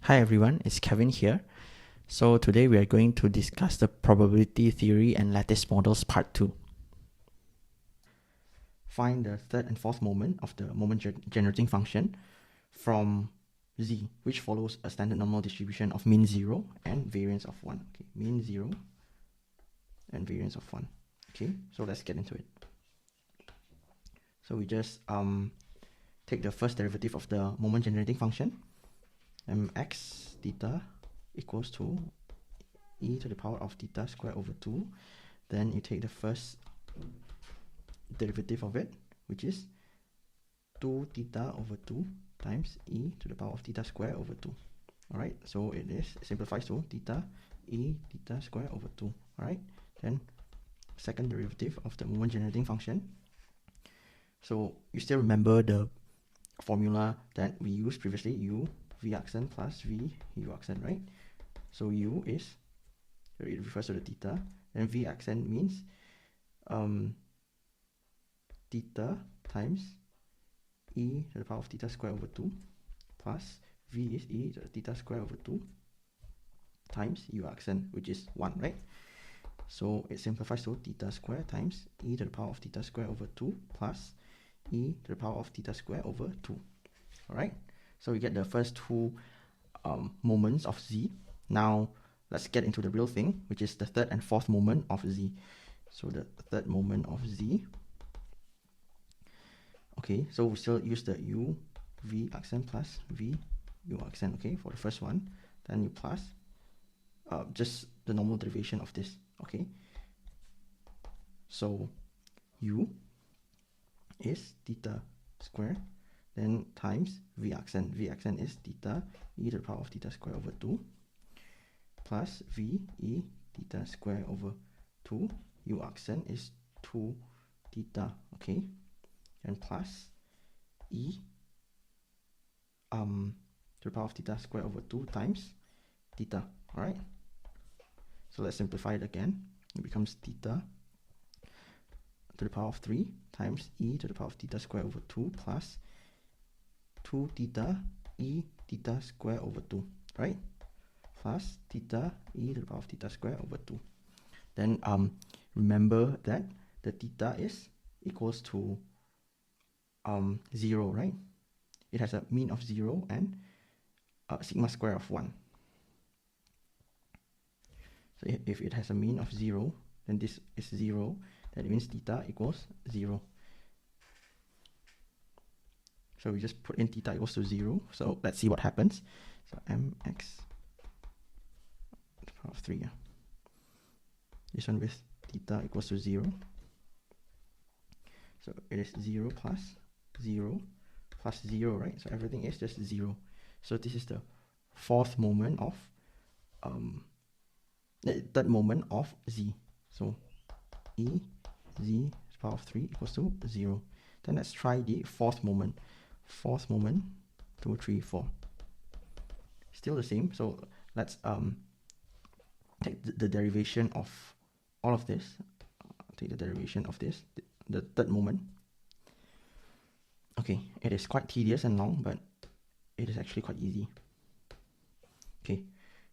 Hi everyone, it's Kevin here. So today we are going to discuss the probability theory and lattice models part 2. Find the third and fourth moment of the moment generating function from z, which follows a standard normal distribution of mean 0 and variance of 1. Okay, mean 0 and variance of 1. Okay, so let's get into it. So we just take the first derivative of the moment generating function, mx theta equals to e to the power of theta squared over 2. Then you take the first derivative of it, which is 2 theta over 2 times e to the power of theta squared over 2. Alright, so it simplifies to theta e theta squared over 2. Alright, then second derivative of the moment generating function. So you still remember the formula that we used previously, u v accent plus v u accent, right? So u is, it refers to the theta, and v accent means theta times e to the power of theta squared over 2 plus v is e to the theta squared over 2 times u accent, which is 1, right? So it simplifies to theta squared times e to the power of theta squared over 2 plus e to the power of theta squared over 2. Alright, so we get the first two moments of z. Now let's get into the real thing, which is the third and fourth moment of z. So the third moment of z. Okay, so we still use the u v accent plus v u accent, okay, for the first one. Then you plus just the normal derivation of this, okay. So u is theta squared, then times v accent. V accent is theta e to the power of theta squared over 2 plus v e theta squared over 2. U accent is 2 theta, okay, and plus e to the power of theta squared over 2 times theta. Alright, so let's simplify it again. It becomes theta to the power of 3 times e to the power of theta squared over 2 plus 2 theta e theta squared over 2, right? Plus theta e to the power of theta squared over 2. Then remember that the theta is equals to 0, right? It has a mean of 0 and sigma square of 1. So if it has a mean of 0, then this is 0. That means theta equals 0. So we just put in theta equals to 0. So let's see what happens. So mx to the power of 3. This one with theta equals to 0. So it is 0 plus 0 plus 0, right? So everything is just 0. So this is the fourth moment of that moment of z. So e z to the power of 3 equals to 0. Then let's try the fourth moment. Fourth moment, 2, 3, 4. Still the same. So let's take the derivation of all of this. Take the derivation of this, the third moment. Okay, it is quite tedious and long, but it is actually quite easy. Okay,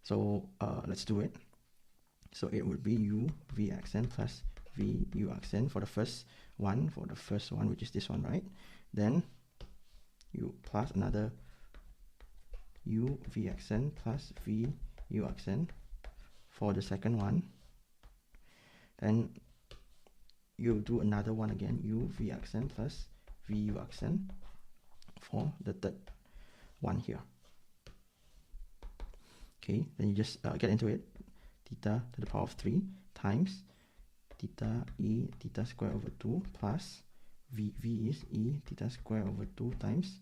so let's do it. So it would be u v accent plus v u accent for the first one, which is this one, right? Then u plus another u v accent plus v u accent for the second one. Then you do another one again, u v accent plus v u accent for the third one here. Okay, then you just get into it. Theta to the power of 3 times theta e theta squared over 2 plus v is e theta squared over 2 times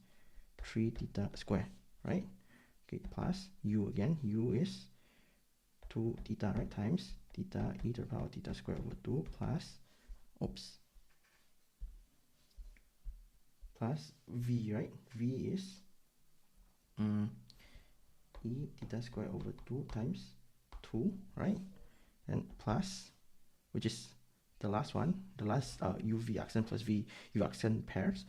3 theta squared, right? Okay, plus u again. U is 2 theta, right, times theta e to the power of theta squared over 2 plus plus v, right? V is e theta squared over 2 times 2, right? And plus, which is the last one, the last u v accent plus v u accent pairs.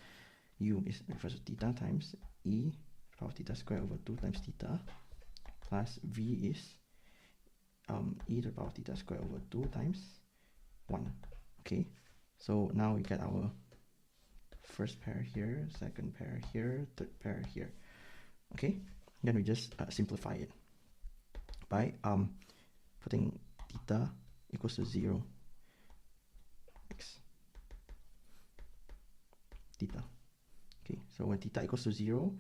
U is refers to theta times e to the power of theta squared over 2 times theta plus v is e to the power of theta squared over 2 times 1. Okay, so now we get our first pair here, second pair here, third pair here. Okay, then we just simplify it by putting theta equals to 0 x theta. Okay, so when theta equals to 0,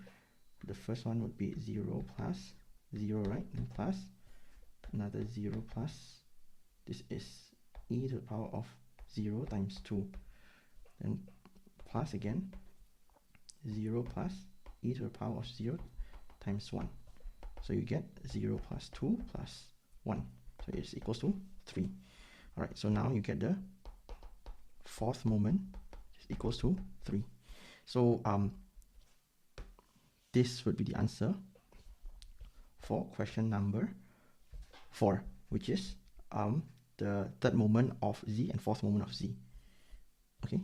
the first one would be 0 plus 0, right? And plus another 0 plus, this is e to the power of 0 times 2. Then plus again, 0 plus e to the power of 0 times 1. So you get 0 plus 2 plus 1. So it's equals to 3. Alright, so now you get the fourth moment is equals to 3. So this would be the answer for question number 4, which is the third moment of z and fourth moment of z. Okay.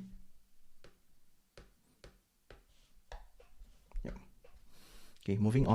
Yep. Okay, moving on.